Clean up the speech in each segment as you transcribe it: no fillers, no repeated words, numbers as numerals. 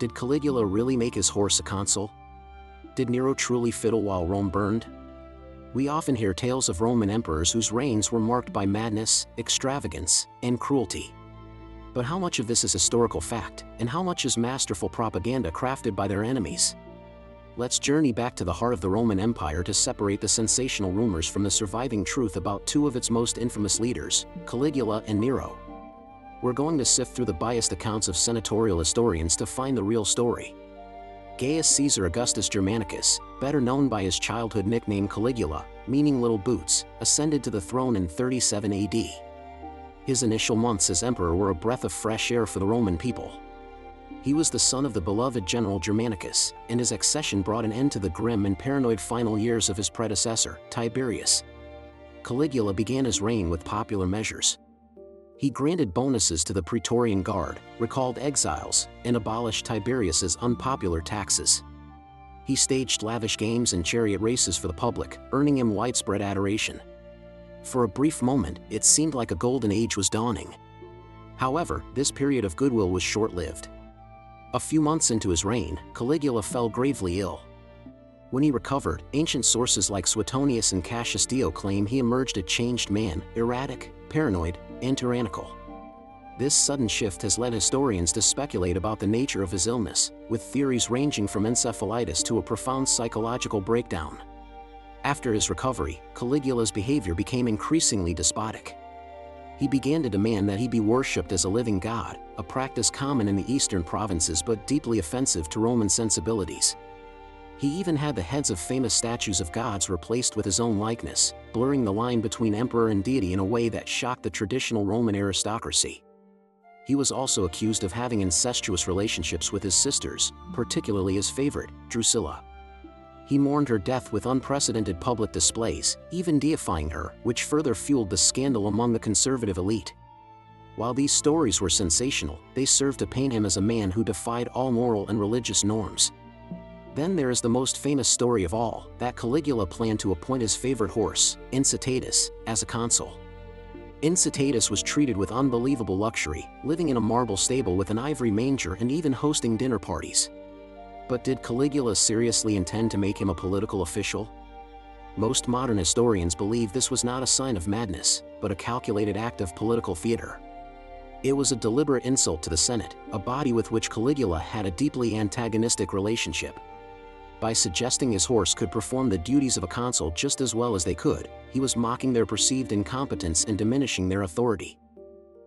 Did Caligula really make his horse a consul? Did Nero truly fiddle while Rome burned? We often hear tales of Roman emperors whose reigns were marked by madness, extravagance, and cruelty. But how much of this is historical fact, and how much is masterful propaganda crafted by their enemies? Let's journey back to the heart of the Roman Empire to separate the sensational rumors from the surviving truth about two of its most infamous leaders, Caligula and Nero. We're going to sift through the biased accounts of senatorial historians to find the real story. Gaius Caesar Augustus Germanicus, better known by his childhood nickname Caligula, meaning little boots, ascended to the throne in 37 AD. His initial months as emperor were a breath of fresh air for the Roman people. He was the son of the beloved general Germanicus, and his accession brought an end to the grim and paranoid final years of his predecessor, Tiberius. Caligula began his reign with popular measures. He granted bonuses to the Praetorian Guard, recalled exiles, and abolished Tiberius's unpopular taxes. He staged lavish games and chariot races for the public, earning him widespread adoration. For a brief moment, it seemed like a golden age was dawning. However, this period of goodwill was short-lived. A few months into his reign, Caligula fell gravely ill. When he recovered, ancient sources like Suetonius and Cassius Dio claim he emerged a changed man, erratic, paranoid, and tyrannical. This sudden shift has led historians to speculate about the nature of his illness, with theories ranging from encephalitis to a profound psychological breakdown. After his recovery, Caligula's behavior became increasingly despotic. He began to demand that he be worshipped as a living god, a practice common in the eastern provinces but deeply offensive to Roman sensibilities. He even had the heads of famous statues of gods replaced with his own likeness, blurring the line between emperor and deity in a way that shocked the traditional Roman aristocracy. He was also accused of having incestuous relationships with his sisters, particularly his favorite, Drusilla. He mourned her death with unprecedented public displays, even deifying her, which further fueled the scandal among the conservative elite. While these stories were sensational, they served to paint him as a man who defied all moral and religious norms. Then there is the most famous story of all, that Caligula planned to appoint his favorite horse, Incitatus, as a consul. Incitatus was treated with unbelievable luxury, living in a marble stable with an ivory manger and even hosting dinner parties. But did Caligula seriously intend to make him a political official? Most modern historians believe this was not a sign of madness, but a calculated act of political theater. It was a deliberate insult to the Senate, a body with which Caligula had a deeply antagonistic relationship. By suggesting his horse could perform the duties of a consul just as well as they could, he was mocking their perceived incompetence and diminishing their authority.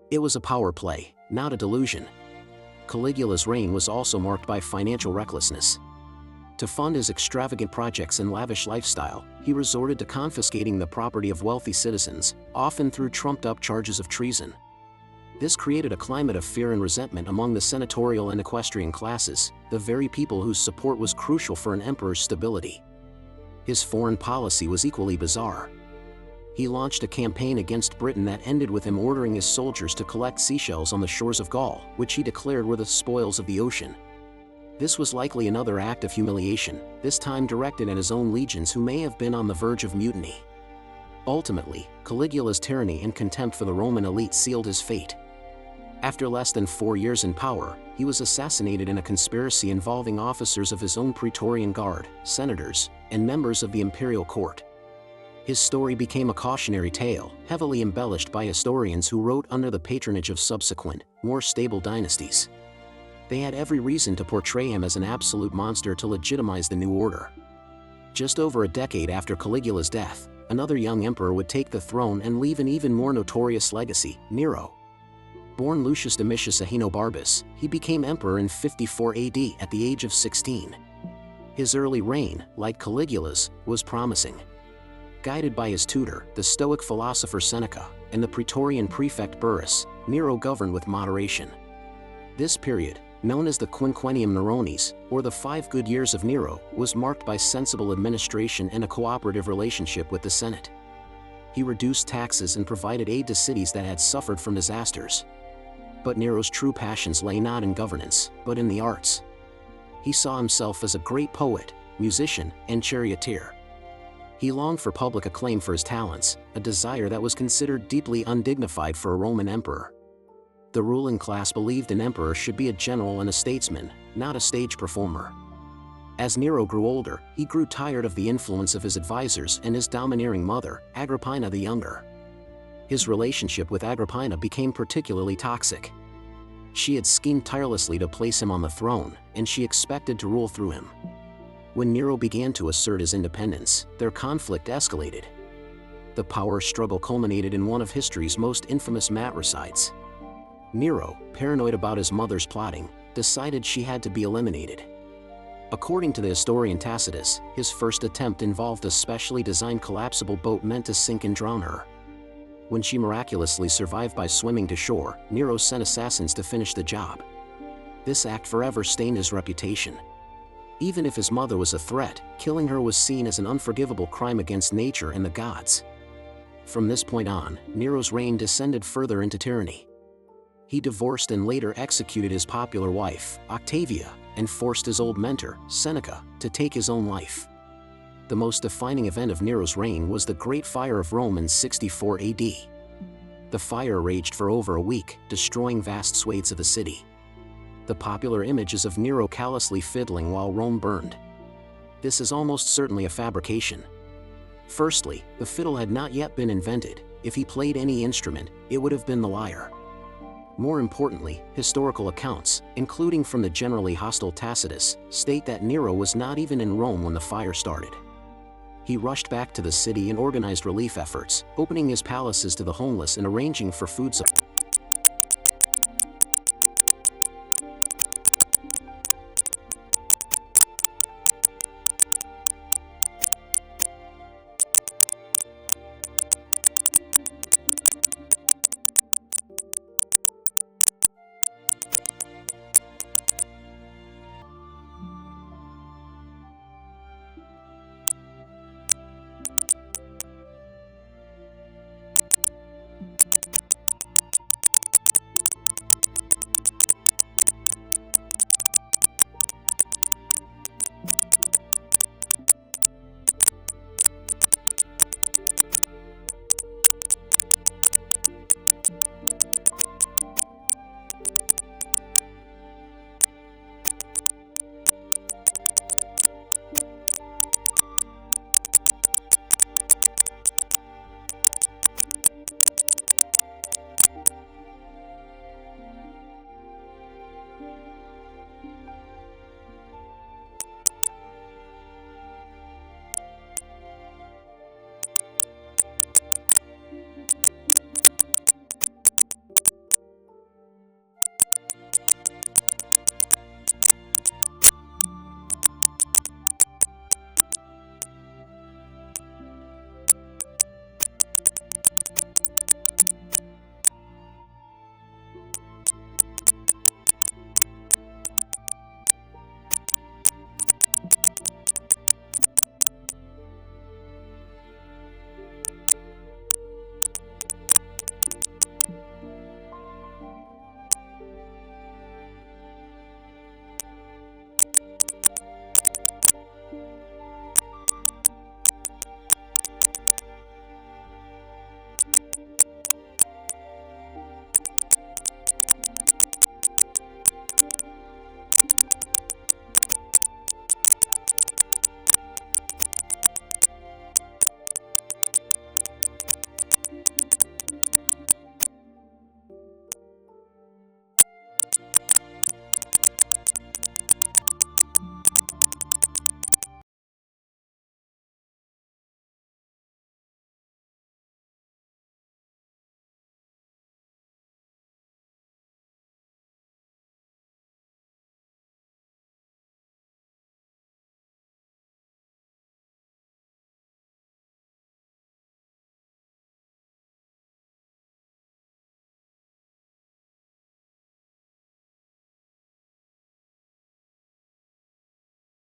It was a power play, not a delusion. Caligula's reign was also marked by financial recklessness. To fund his extravagant projects and lavish lifestyle, he resorted to confiscating the property of wealthy citizens, often through trumped-up charges of treason. This created a climate of fear and resentment among the senatorial and equestrian classes, the very people whose support was crucial for an emperor's stability. His foreign policy was equally bizarre. He launched a campaign against Britain that ended with him ordering his soldiers to collect seashells on the shores of Gaul, which he declared were the spoils of the ocean. This was likely another act of humiliation, this time directed at his own legions who may have been on the verge of mutiny. Ultimately, Caligula's tyranny and contempt for the Roman elite sealed his fate. After less than 4 years in power, he was assassinated in a conspiracy involving officers of his own Praetorian Guard, senators, and members of the imperial court. His story became a cautionary tale, heavily embellished by historians who wrote under the patronage of subsequent, more stable dynasties. They had every reason to portray him as an absolute monster to legitimize the new order. Just over a decade after Caligula's death, another young emperor would take the throne and leave an even more notorious legacy, Nero. Born Lucius Domitius Ahenobarbus, he became emperor in 54 AD at the age of 16. His early reign, like Caligula's, was promising. Guided by his tutor, the Stoic philosopher Seneca, and the Praetorian prefect Burrus, Nero governed with moderation. This period, known as the Quinquennium Neronis, or the 5 good years of Nero, was marked by sensible administration and a cooperative relationship with the Senate. He reduced taxes and provided aid to cities that had suffered from disasters. But Nero's true passions lay not in governance, but in the arts. He saw himself as a great poet, musician, and charioteer. He longed for public acclaim for his talents, a desire that was considered deeply undignified for a Roman emperor. The ruling class believed an emperor should be a general and a statesman, not a stage performer. As Nero grew older, he grew tired of the influence of his advisors and his domineering mother, Agrippina the Younger. His relationship with Agrippina became particularly toxic. She had schemed tirelessly to place him on the throne, and she expected to rule through him. When Nero began to assert his independence, their conflict escalated. The power struggle culminated in one of history's most infamous matricides. Nero, paranoid about his mother's plotting, decided she had to be eliminated. According to the historian Tacitus, his first attempt involved a specially designed collapsible boat meant to sink and drown her. When she miraculously survived by swimming to shore, Nero sent assassins to finish the job. This act forever stained his reputation. Even if his mother was a threat, killing her was seen as an unforgivable crime against nature and the gods. From this point on, Nero's reign descended further into tyranny. He divorced and later executed his popular wife, Octavia, and forced his old mentor, Seneca, to take his own life. The most defining event of Nero's reign was the Great Fire of Rome in 64 AD. The fire raged for over a week, destroying vast swathes of the city. The popular image is of Nero callously fiddling while Rome burned. This is almost certainly a fabrication. Firstly, the fiddle had not yet been invented. If he played any instrument, it would have been the lyre. More importantly, historical accounts, including from the generally hostile Tacitus, state that Nero was not even in Rome when the fire started. He rushed back to the city and organized relief efforts, opening his palaces to the homeless and arranging for food supply.